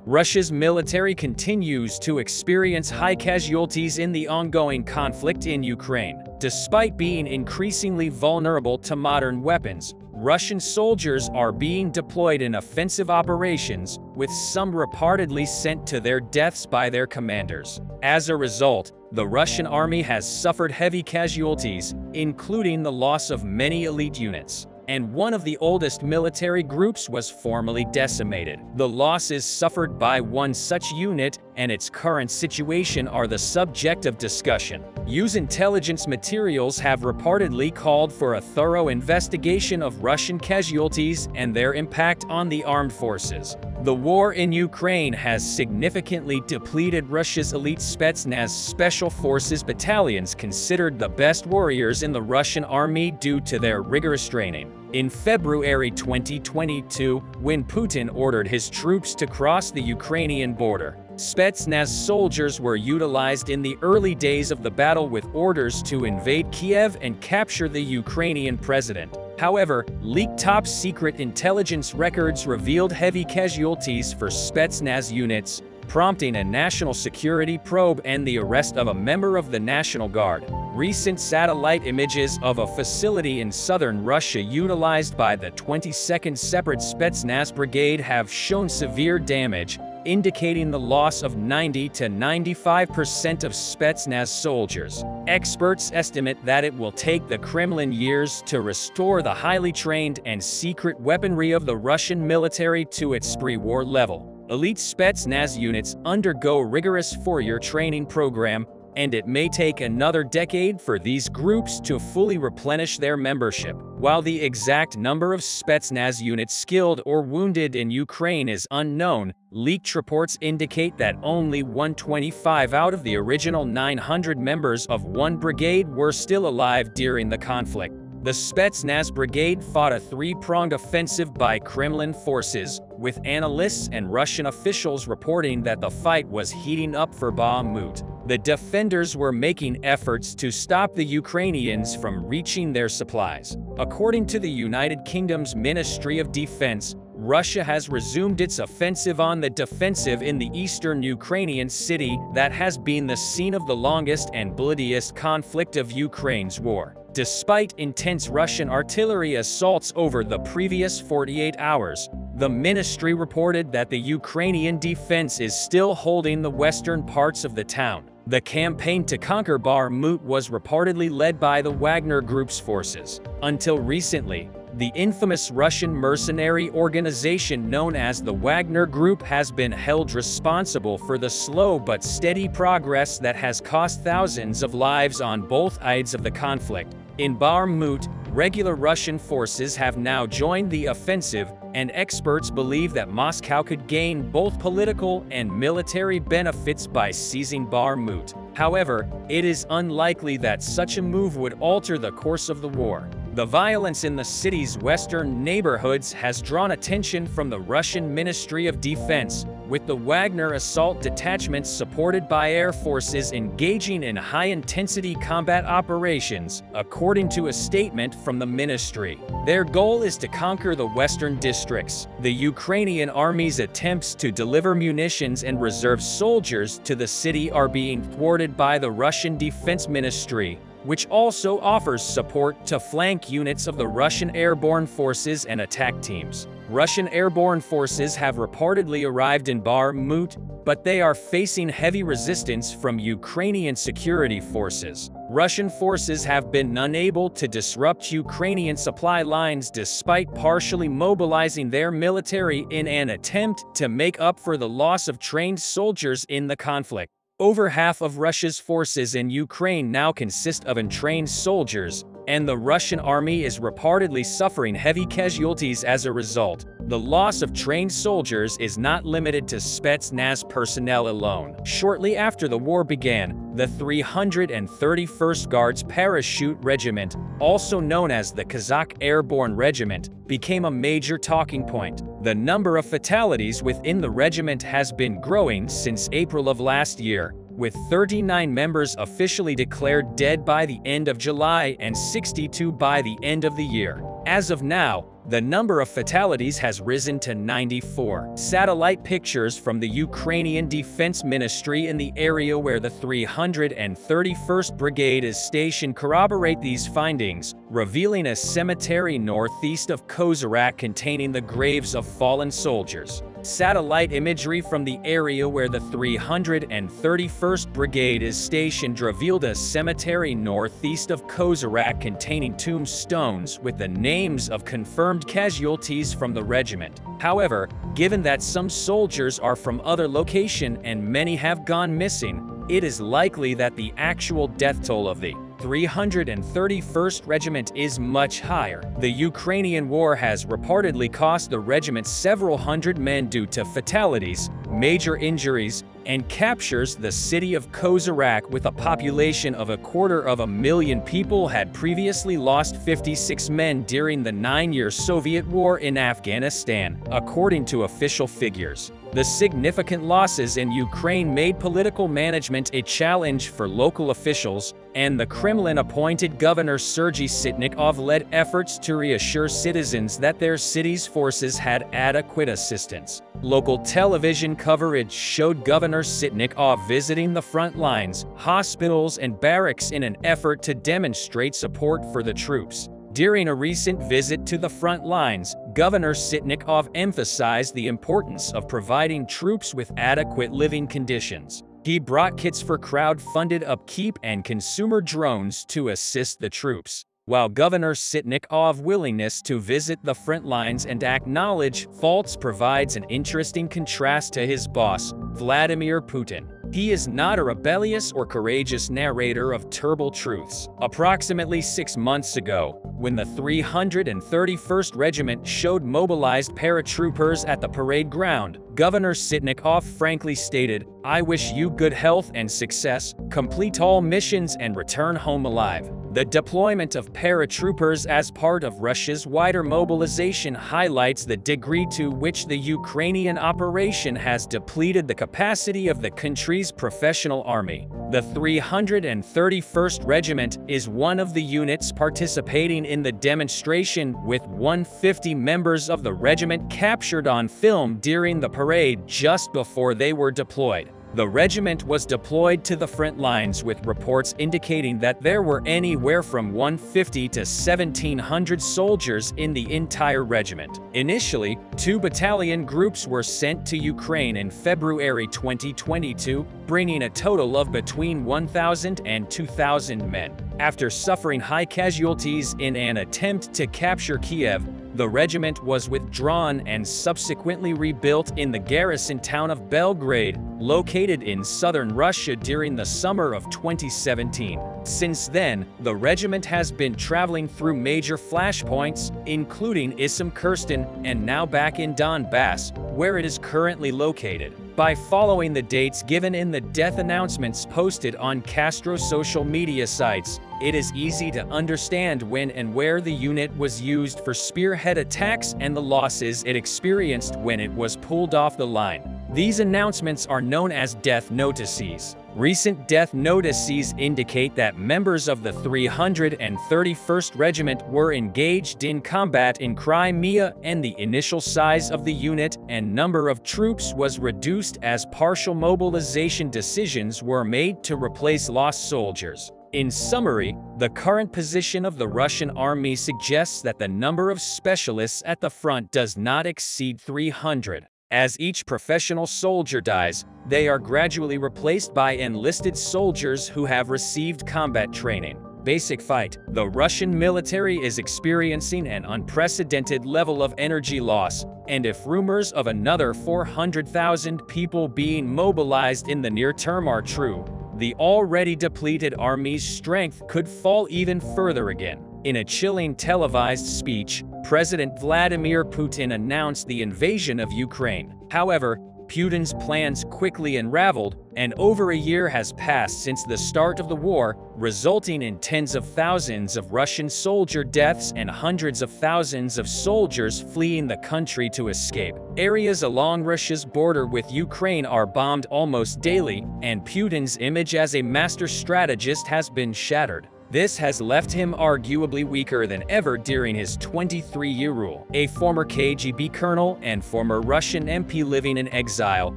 Russia's military continues to experience high casualties in the ongoing conflict in Ukraine. Despite being increasingly vulnerable to modern weapons, Russian soldiers are being deployed in offensive operations, with some reportedly sent to their deaths by their commanders. As a result, the Russian army has suffered heavy casualties, including the loss of many elite units. And one of the oldest military groups was formally decimated. The losses suffered by one such unit and its current situation are the subject of discussion. News intelligence materials have reportedly called for a thorough investigation of Russian casualties and their impact on the armed forces. The war in Ukraine has significantly depleted Russia's elite Spetsnaz Special Forces battalions, considered the best warriors in the Russian army due to their rigorous training. In February 2022, when Putin ordered his troops to cross the Ukrainian border, Spetsnaz soldiers were utilized in the early days of the battle with orders to invade Kiev and capture the Ukrainian president. However, leaked top-secret intelligence records revealed heavy casualties for Spetsnaz units, prompting a national security probe and the arrest of a member of the National Guard. Recent satellite images of a facility in southern Russia utilized by the 22nd Separate Spetsnaz Brigade have shown severe damage, indicating the loss of 90 to 95% of Spetsnaz soldiers. Experts estimate that it will take the Kremlin years to restore the highly trained and secret weaponry of the Russian military to its pre-war level. Elite Spetsnaz units undergo rigorous four-year training program, and it may take another decade for these groups to fully replenish their membership. While the exact number of Spetsnaz units skilled or wounded in Ukraine is unknown, leaked reports indicate that only 125 out of the original 900 members of one brigade were still alive during the conflict. The Spetsnaz Brigade fought a three-pronged offensive by Kremlin forces, with analysts and Russian officials reporting that the fight was heating up for Bakhmut. The defenders were making efforts to stop the Ukrainians from reaching their supplies. According to the United Kingdom's Ministry of Defense, Russia has resumed its offensive on the defensive in the eastern Ukrainian city that has been the scene of the longest and bloodiest conflict of Ukraine's war. Despite intense Russian artillery assaults over the previous 48 hours, the ministry reported that the Ukrainian defense is still holding the western parts of the town. The campaign to conquer Bakhmut was reportedly led by the Wagner Group's forces. Until recently, the infamous Russian mercenary organization known as the Wagner Group has been held responsible for the slow but steady progress that has cost thousands of lives on both sides of the conflict. In Bakhmut, regular Russian forces have now joined the offensive, and experts believe that Moscow could gain both political and military benefits by seizing Bakhmut. However, it is unlikely that such a move would alter the course of the war. The violence in the city's western neighborhoods has drawn attention from the Russian Ministry of Defense, with the Wagner assault detachments supported by air forces engaging in high-intensity combat operations, according to a statement from the ministry. Their goal is to conquer the western districts. The Ukrainian army's attempts to deliver munitions and reserve soldiers to the city are being thwarted by the Russian Defense Ministry, which also offers support to flank units of the Russian airborne forces and attack teams. Russian airborne forces have reportedly arrived in Bakhmut, but they are facing heavy resistance from Ukrainian security forces. Russian forces have been unable to disrupt Ukrainian supply lines despite partially mobilizing their military in an attempt to make up for the loss of trained soldiers in the conflict. Over half of Russia's forces in Ukraine now consist of untrained soldiers, and the Russian army is reportedly suffering heavy casualties as a result. The loss of trained soldiers is not limited to Spetsnaz personnel alone. Shortly after the war began, the 331st Guards Parachute Regiment, also known as the Kazakh Airborne Regiment, became a major talking point. The number of fatalities within the regiment has been growing since April of last year, with 39 members officially declared dead by the end of July and 62 by the end of the year. As of now, the number of fatalities has risen to 94. Satellite pictures from the Ukrainian Defense Ministry in the area where the 331st Brigade is stationed corroborate these findings, revealing a cemetery northeast of Kozarak containing the graves of fallen soldiers. Satellite imagery from the area where the 331st Brigade is stationed revealed a cemetery northeast of Kozarak containing tombstones with the names of confirmed casualties from the regiment. However, given that some soldiers are from other location and many have gone missing, it is likely that the actual death toll of the 331st Regiment is much higher. The Ukrainian war has reportedly cost the regiment several hundred men due to fatalities, major injuries, and captures. The city of Kozarak, with a population of 250,000 people, had previously lost 56 men during the 9-year Soviet war in Afghanistan, according to official figures. The significant losses in Ukraine made political management a challenge for local officials, and the Kremlin-appointed Governor Sergei Sitnikov led efforts to reassure citizens that their city's forces had adequate assistance. Local television coverage showed Governor Sitnikov visiting the front lines, hospitals, and barracks in an effort to demonstrate support for the troops. During a recent visit to the front lines, Governor Sitnikov emphasized the importance of providing troops with adequate living conditions. He brought kits for crowd-funded upkeep and consumer drones to assist the troops. While Governor Sitnikov's willingness to visit the front lines and acknowledge faults provides an interesting contrast to his boss, Vladimir Putin. He is not a rebellious or courageous narrator of terrible truths. Approximately 6 months ago, when the 331st Regiment showed mobilized paratroopers at the parade ground, Governor Sitnikov frankly stated, "I wish you good health and success, complete all missions and return home alive." The deployment of paratroopers as part of Russia's wider mobilization highlights the degree to which the Ukrainian operation has depleted the capacity of the country's professional army. The 331st Regiment is one of the units participating in the demonstration, with 150 members of the regiment captured on film during the parade just before they were deployed. The regiment was deployed to the front lines, with reports indicating that there were anywhere from 150 to 1,700 soldiers in the entire regiment. Initially, 2 battalion groups were sent to Ukraine in February 2022, bringing a total of between 1,000 and 2,000 men. After suffering high casualties in an attempt to capture Kiev, the regiment was withdrawn and subsequently rebuilt in the garrison town of Belgrade, located in southern Russia, during the summer of 2017. Since then, the regiment has been traveling through major flashpoints, including Izium-Kherson, and now back in Donbass, where it is currently located. By following the dates given in the death announcements posted on Castro's social media sites, it is easy to understand when and where the unit was used for spearhead attacks and the losses it experienced when it was pulled off the line. These announcements are known as death notices. Recent death notices indicate that members of the 331st Regiment were engaged in combat in Crimea, and the initial size of the unit and number of troops was reduced as partial mobilization decisions were made to replace lost soldiers. In summary, the current position of the Russian army suggests that the number of specialists at the front does not exceed 300. As each professional soldier dies, they are gradually replaced by enlisted soldiers who have received combat training. Basic fight. The Russian military is experiencing an unprecedented level of energy loss, and if rumors of another 400,000 people being mobilized in the near term are true, the already depleted army's strength could fall even further again. In a chilling televised speech, President Vladimir Putin announced the invasion of Ukraine. However, Putin's plans quickly unraveled, and over a year has passed since the start of the war, resulting in tens of thousands of Russian soldier deaths and hundreds of thousands of soldiers fleeing the country to escape. Areas along Russia's border with Ukraine are bombed almost daily, and Putin's image as a master strategist has been shattered. This has left him arguably weaker than ever during his 23-year rule. A former KGB colonel and former Russian MP living in exile,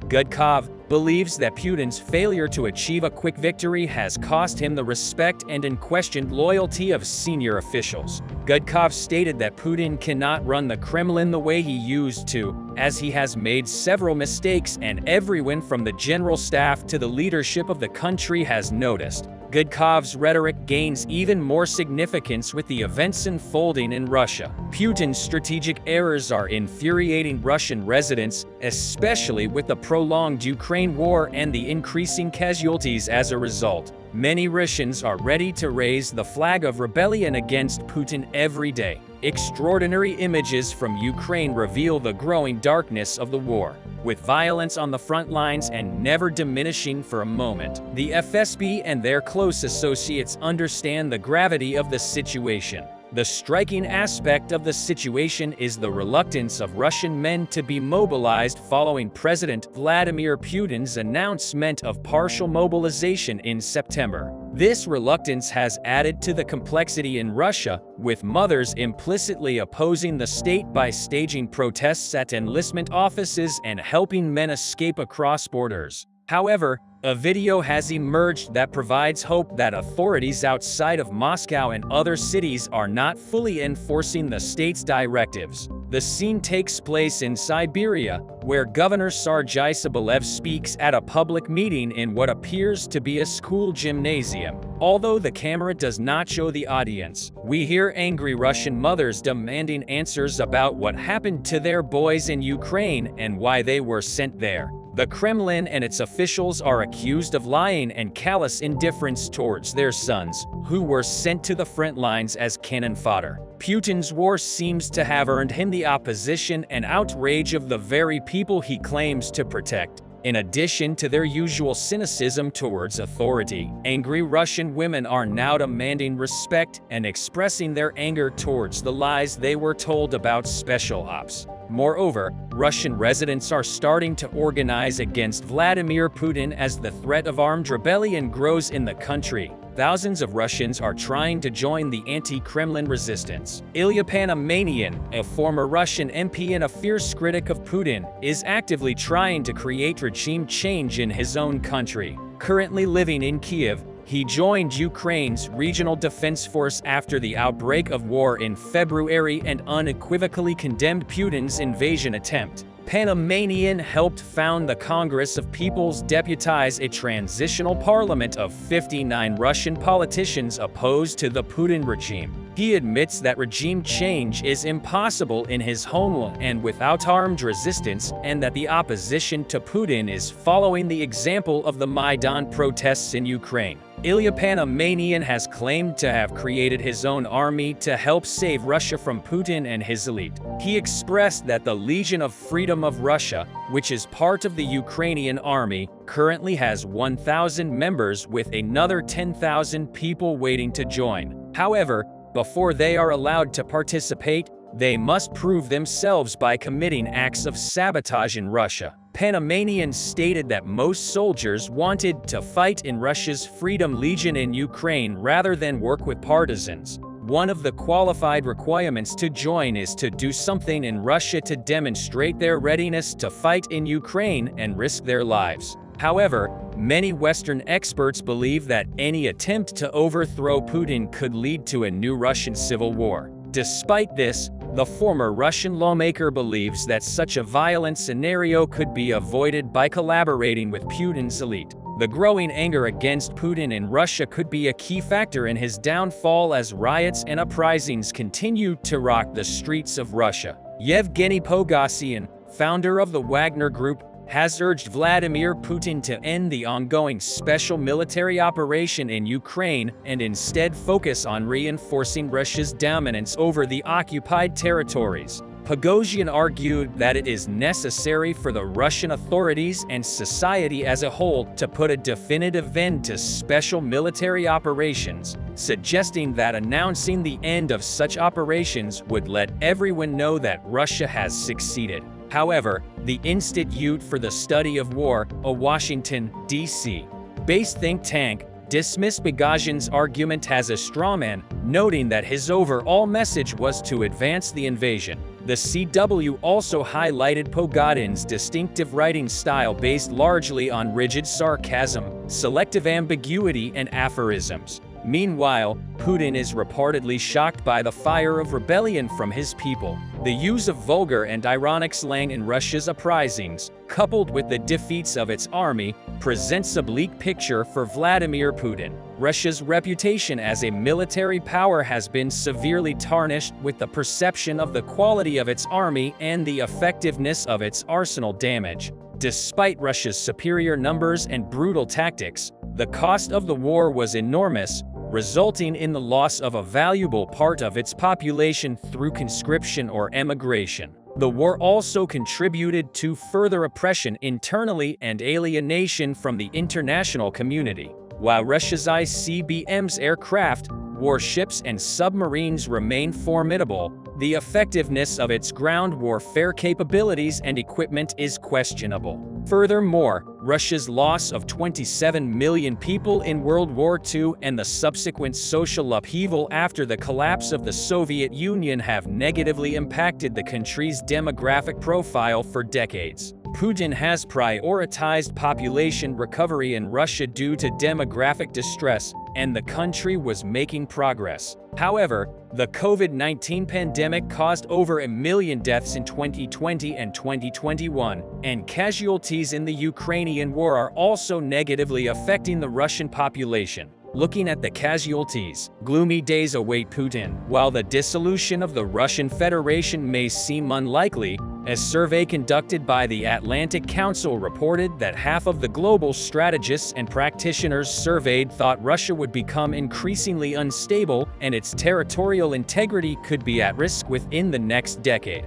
Gudkov believes that Putin's failure to achieve a quick victory has cost him the respect and unquestioned loyalty of senior officials. Gudkov stated that Putin cannot run the Kremlin the way he used to, as he has made several mistakes and everyone from the general staff to the leadership of the country has noticed. Gudkov's rhetoric gains even more significance with the events unfolding in Russia. Putin's strategic errors are infuriating Russian residents, especially with the prolonged Ukraine war and the increasing casualties as a result. Many Russians are ready to raise the flag of rebellion against Putin every day. Extraordinary images from Ukraine reveal the growing darkness of the war, with violence on the front lines and never diminishing for a moment. The FSB and their close associates understand the gravity of the situation. The striking aspect of the situation is the reluctance of Russian men to be mobilized following President Vladimir Putin's announcement of partial mobilization in September. This reluctance has added to the complexity in Russia, with mothers implicitly opposing the state by staging protests at enlistment offices and helping men escape across borders. However, a video has emerged that provides hope that authorities outside of Moscow and other cities are not fully enforcing the state's directives. The scene takes place in Siberia, where Governor Sergei Sobolev speaks at a public meeting in what appears to be a school gymnasium. Although the camera does not show the audience, we hear angry Russian mothers demanding answers about what happened to their boys in Ukraine and why they were sent there. The Kremlin and its officials are accused of lying and callous indifference towards their sons, who were sent to the front lines as cannon fodder. Putin's war seems to have earned him the opposition and outrage of the very people he claims to protect. In addition to their usual cynicism towards authority, angry Russian women are now demanding respect and expressing their anger towards the lies they were told about special ops. Moreover, Russian residents are starting to organize against Vladimir Putin as the threat of armed rebellion grows in the country. Thousands of Russians are trying to join the anti-Kremlin resistance. Ilya Panamanian, a former Russian MP and a fierce critic of Putin, is actively trying to create regime change in his own country. Currently living in Kiev, he joined Ukraine's regional defense force after the outbreak of war in February and unequivocally condemned Putin's invasion attempt. Panamanian helped found the Congress of People's Deputies, a transitional parliament of 59 Russian politicians opposed to the Putin regime. He admits that regime change is impossible in his homeland and without armed resistance, and that the opposition to Putin is following the example of the Maidan protests in Ukraine. Ilya Panamanian has claimed to have created his own army to help save Russia from Putin and his elite. He expressed that the Legion of Freedom of Russia, which is part of the Ukrainian army, currently has 1,000 members with another 10,000 people waiting to join. However, before they are allowed to participate, they must prove themselves by committing acts of sabotage in Russia. Panamanian stated that most soldiers wanted to fight in Russia's Freedom Legion in Ukraine rather than work with partisans. One of the qualified requirements to join is to do something in Russia to demonstrate their readiness to fight in Ukraine and risk their lives. However, many Western experts believe that any attempt to overthrow Putin could lead to a new Russian civil war. Despite this, the former Russian lawmaker believes that such a violent scenario could be avoided by collaborating with Putin's elite. The growing anger against Putin in Russia could be a key factor in his downfall as riots and uprisings continue to rock the streets of Russia. Yevgeny Pogossian, founder of the Wagner Group, has urged Vladimir Putin to end the ongoing special military operation in Ukraine and instead focus on reinforcing Russia's dominance over the occupied territories. Pogossian argued that it is necessary for the Russian authorities and society as a whole to put a definitive end to special military operations, suggesting that announcing the end of such operations would let everyone know that Russia has succeeded. However, the Institute for the Study of War, a Washington, D.C. based think tank, dismissed Boghossian's argument as a strawman, noting that his overall message was to advance the invasion. The CW also highlighted Pogodin's distinctive writing style based largely on rigid sarcasm, selective ambiguity, and aphorisms. Meanwhile, Putin is reportedly shocked by the fire of rebellion from his people. The use of vulgar and ironic slang in Russia's uprisings, coupled with the defeats of its army, presents a bleak picture for Vladimir Putin. Russia's reputation as a military power has been severely tarnished, with the perception of the quality of its army and the effectiveness of its arsenal damaged. Despite Russia's superior numbers and brutal tactics, the cost of the war was enormous, resulting in the loss of a valuable part of its population through conscription or emigration. The war also contributed to further oppression internally and alienation from the international community. While Russia's ICBMs, aircraft, warships, and submarines remain formidable, the effectiveness of its ground warfare capabilities and equipment is questionable. Furthermore, Russia's loss of 27 million people in World War II and the subsequent social upheaval after the collapse of the Soviet Union have negatively impacted the country's demographic profile for decades. Putin has prioritized population recovery in Russia due to demographic distress, and the country was making progress. However, the COVID-19 pandemic caused over 1 million deaths in 2020 and 2021, and casualties in the Ukrainian war are also negatively affecting the Russian population. Looking at the casualties, gloomy days await Putin. While the dissolution of the Russian Federation may seem unlikely, a survey conducted by the Atlantic Council reported that half of the global strategists and practitioners surveyed thought Russia would become increasingly unstable and its territorial integrity could be at risk within the next decade.